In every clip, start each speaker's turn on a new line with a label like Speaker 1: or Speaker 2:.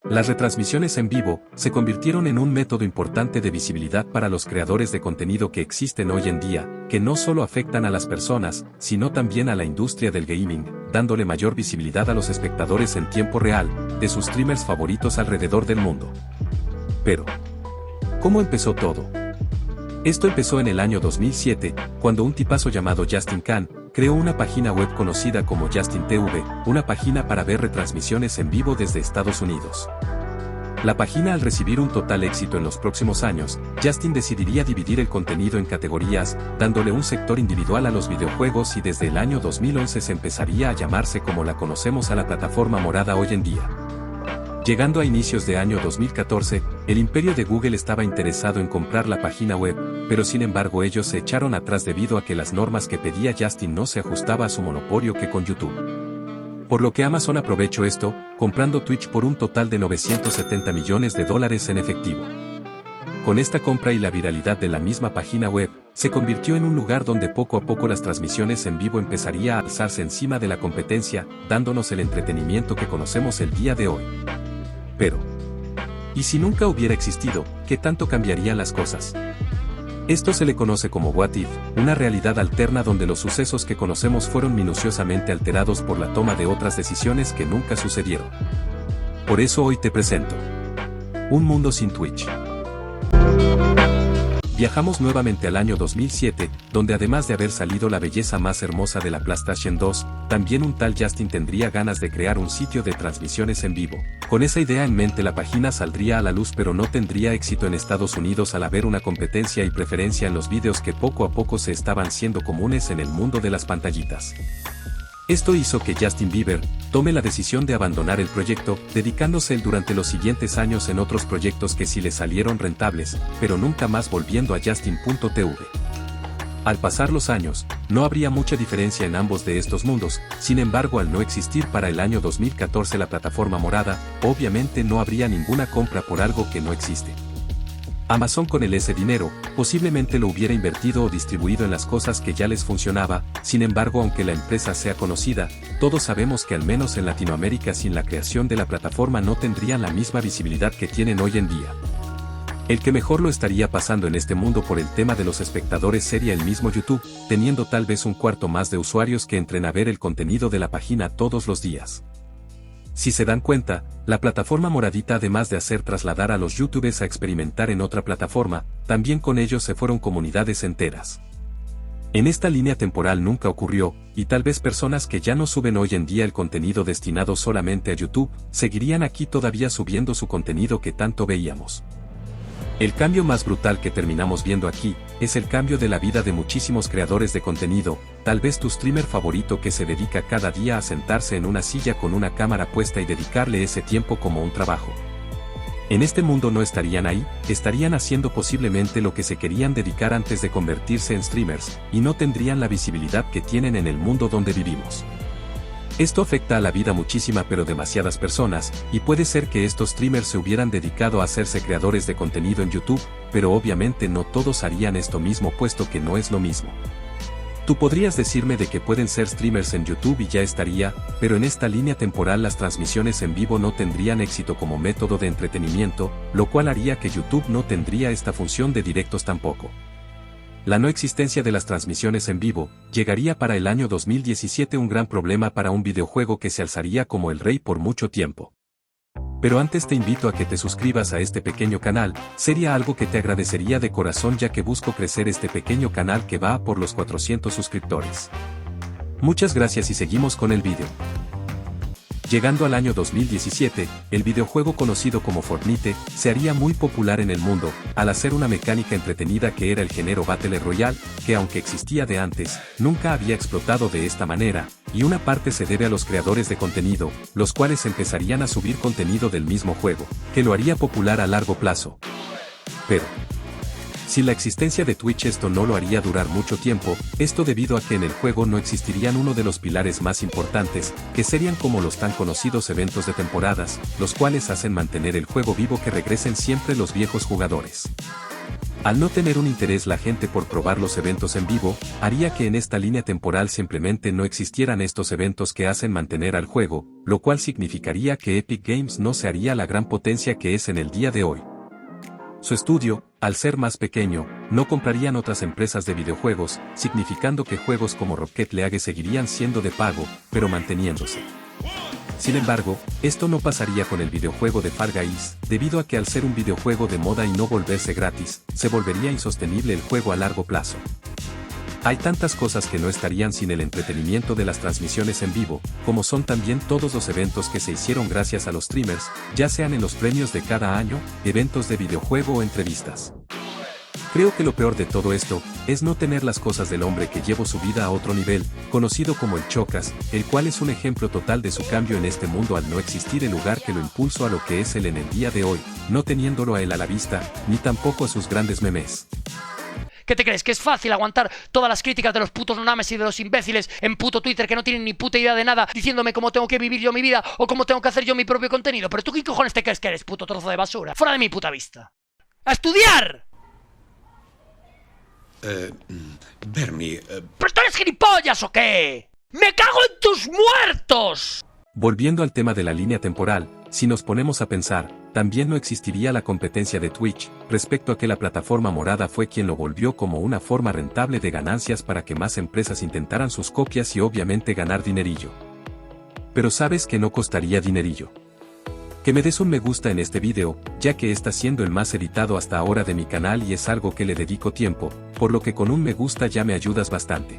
Speaker 1: Las retransmisiones en vivo se convirtieron en un método importante de visibilidad para los creadores de contenido que existen hoy en día, que no solo afectan a las personas, sino también a la industria del gaming, dándole mayor visibilidad a los espectadores en tiempo real, de sus streamers favoritos alrededor del mundo. Pero, ¿cómo empezó todo? Esto empezó en el año 2007, cuando un tipazo llamado Justin Kan creó una página web conocida como Justin TV, una página para ver retransmisiones en vivo desde Estados Unidos. La página, al recibir un total éxito en los próximos años, Justin decidiría dividir el contenido en categorías, dándole un sector individual a los videojuegos, y desde el año 2011 se empezaría a llamarse como la conocemos a la plataforma morada hoy en día. Llegando a inicios de año 2014, el imperio de Google estaba interesado en comprar la página web, pero sin embargo ellos se echaron atrás debido a que las normas que pedía Justin no se ajustaba a su monopolio que con YouTube. Por lo que Amazon aprovechó esto, comprando Twitch por un total de $970 millones en efectivo. Con esta compra y la viralidad de la misma página web, se convirtió en un lugar donde poco a poco las transmisiones en vivo empezaría a alzarse encima de la competencia, dándonos el entretenimiento que conocemos el día de hoy. Pero, ¿y si nunca hubiera existido, qué tanto cambiarían las cosas? Esto se le conoce como What If, una realidad alterna donde los sucesos que conocemos fueron minuciosamente alterados por la toma de otras decisiones que nunca sucedieron. Por eso hoy te presento un mundo sin Twitch. Viajamos nuevamente al año 2007, donde además de haber salido la belleza más hermosa de la PlayStation 2, también un tal Justin tendría ganas de crear un sitio de transmisiones en vivo. Con esa idea en mente, la página saldría a la luz, pero no tendría éxito en Estados Unidos al haber una competencia y preferencia en los vídeos que poco a poco se estaban siendo comunes en el mundo de las pantallitas. Esto hizo que Justin Bieber tome la decisión de abandonar el proyecto, dedicándose durante los siguientes años en otros proyectos que sí le salieron rentables, pero nunca más volviendo a Justin.tv. Al pasar los años, no habría mucha diferencia en ambos de estos mundos. Sin embargo, al no existir para el año 2014 la plataforma morada, obviamente no habría ninguna compra por algo que no existe. Amazon con ese dinero, posiblemente lo hubiera invertido o distribuido en las cosas que ya les funcionaba. Sin embargo, aunque la empresa sea conocida, todos sabemos que al menos en Latinoamérica sin la creación de la plataforma no tendrían la misma visibilidad que tienen hoy en día. El que mejor lo estaría pasando en este mundo por el tema de los espectadores sería el mismo YouTube, teniendo tal vez un cuarto más de usuarios que entren a ver el contenido de la página todos los días. Si se dan cuenta, la plataforma moradita, además de hacer trasladar a los youtubers a experimentar en otra plataforma, también con ellos se fueron comunidades enteras. En esta línea temporal nunca ocurrió, y tal vez personas que ya no suben hoy en día el contenido destinado solamente a YouTube, seguirían aquí todavía subiendo su contenido que tanto veíamos. El cambio más brutal que terminamos viendo aquí, es el cambio de la vida de muchísimos creadores de contenido, tal vez tu streamer favorito que se dedica cada día a sentarse en una silla con una cámara puesta y dedicarle ese tiempo como un trabajo. En este mundo no estarían ahí, estarían haciendo posiblemente lo que se querían dedicar antes de convertirse en streamers, y no tendrían la visibilidad que tienen en el mundo donde vivimos. Esto afecta a la vida muchísima pero demasiadas personas, y puede ser que estos streamers se hubieran dedicado a hacerse creadores de contenido en YouTube, pero obviamente no todos harían esto mismo, puesto que no es lo mismo. Tú podrías decirme de que pueden ser streamers en YouTube y ya estaría, pero en esta línea temporal las transmisiones en vivo no tendrían éxito como método de entretenimiento, lo cual haría que YouTube no tendría esta función de directos tampoco. La no existencia de las transmisiones en vivo, llegaría para el año 2017 un gran problema para un videojuego que se alzaría como el rey por mucho tiempo. Pero antes te invito a que te suscribas a este pequeño canal, sería algo que te agradecería de corazón ya que busco crecer este pequeño canal que va a por los 400 suscriptores. Muchas gracias y seguimos con el vídeo. Llegando al año 2017, el videojuego conocido como Fortnite se haría muy popular en el mundo, al hacer una mecánica entretenida que era el género Battle Royale, que aunque existía de antes, nunca había explotado de esta manera, y una parte se debe a los creadores de contenido, los cuales empezarían a subir contenido del mismo juego, que lo haría popular a largo plazo. Pero, sin la existencia de Twitch esto no lo haría durar mucho tiempo, esto debido a que en el juego no existirían uno de los pilares más importantes, que serían como los tan conocidos eventos de temporadas, los cuales hacen mantener el juego vivo, que regresen siempre los viejos jugadores. Al no tener un interés la gente por probar los eventos en vivo, haría que en esta línea temporal simplemente no existieran estos eventos que hacen mantener al juego, lo cual significaría que Epic Games no se haría la gran potencia que es en el día de hoy. Su estudio, al ser más pequeño, no comprarían otras empresas de videojuegos, significando que juegos como Rocket League seguirían siendo de pago, pero manteniéndose. Sin embargo, esto no pasaría con el videojuego de Fall Guys, debido a que al ser un videojuego de moda y no volverse gratis, se volvería insostenible el juego a largo plazo. Hay tantas cosas que no estarían sin el entretenimiento de las transmisiones en vivo, como son también todos los eventos que se hicieron gracias a los streamers, ya sean en los premios de cada año, eventos de videojuego o entrevistas. Creo que lo peor de todo esto, es no tener las cosas del hombre que llevó su vida a otro nivel, conocido como el Chocas, el cual es un ejemplo total de su cambio en este mundo al no existir el lugar que lo impulsó a lo que es él en el día de hoy, no teniéndolo a él a la vista, ni tampoco a sus grandes memes.
Speaker 2: ¿Qué te crees? ¿Que es fácil aguantar todas las críticas de los putos nonames y de los imbéciles en puto Twitter que no tienen ni puta idea de nada, diciéndome cómo tengo que vivir yo mi vida o cómo tengo que hacer yo mi propio contenido? Pero tú, ¿qué cojones te crees que eres, puto trozo de basura? ¡Fuera de mi puta vista! ¡A estudiar!
Speaker 3: Bernie...
Speaker 2: ¿Pero tú eres gilipollas o qué? ¡Me cago en tus muertos!
Speaker 1: Volviendo al tema de la línea temporal, si nos ponemos a pensar, también no existiría la competencia de Twitch, respecto a que la plataforma morada fue quien lo volvió como una forma rentable de ganancias para que más empresas intentaran sus copias y obviamente ganar dinerillo. Pero sabes que no costaría dinerillo. Que me des un me gusta en este video, ya que está siendo el más editado hasta ahora de mi canal y es algo que le dedico tiempo, por lo que con un me gusta ya me ayudas bastante.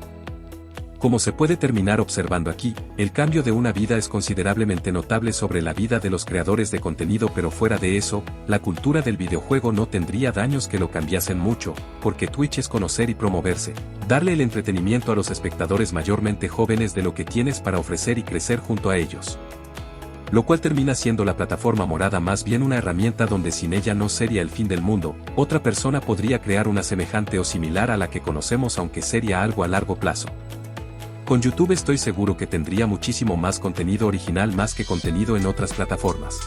Speaker 1: Como se puede terminar observando aquí, el cambio de una vida es considerablemente notable sobre la vida de los creadores de contenido, pero fuera de eso, la cultura del videojuego no tendría daños que lo cambiasen mucho, porque Twitch es conocer y promoverse, darle el entretenimiento a los espectadores mayormente jóvenes de lo que tienes para ofrecer y crecer junto a ellos. Lo cual termina siendo la plataforma morada más bien una herramienta donde sin ella no sería el fin del mundo, otra persona podría crear una semejante o similar a la que conocemos, aunque sería algo a largo plazo. Con YouTube estoy seguro que tendría muchísimo más contenido original más que contenido en otras plataformas.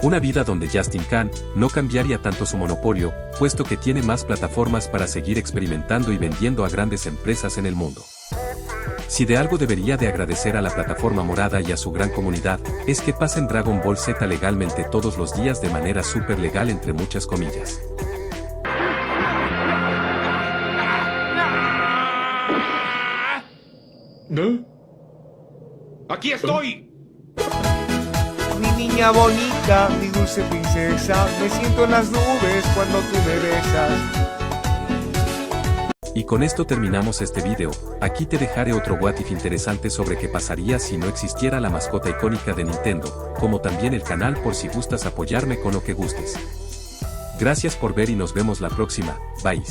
Speaker 1: Una vida donde Justin Kan no cambiaría tanto su monopolio, puesto que tiene más plataformas para seguir experimentando y vendiendo a grandes empresas en el mundo. Si de algo debería de agradecer a la plataforma morada y a su gran comunidad, es que pasen Dragon Ball Z legalmente todos los días de manera súper legal entre muchas comillas.
Speaker 3: ¿No? ¡Aquí estoy!
Speaker 4: Mi niña bonita, mi dulce princesa, me siento en las nubes cuando tú me besas.
Speaker 1: Y con esto terminamos este video. Aquí te dejaré otro what if interesante sobre qué pasaría si no existiera la mascota icónica de Nintendo, como también el canal por si gustas apoyarme con lo que gustes. Gracias por ver y nos vemos la próxima, bye.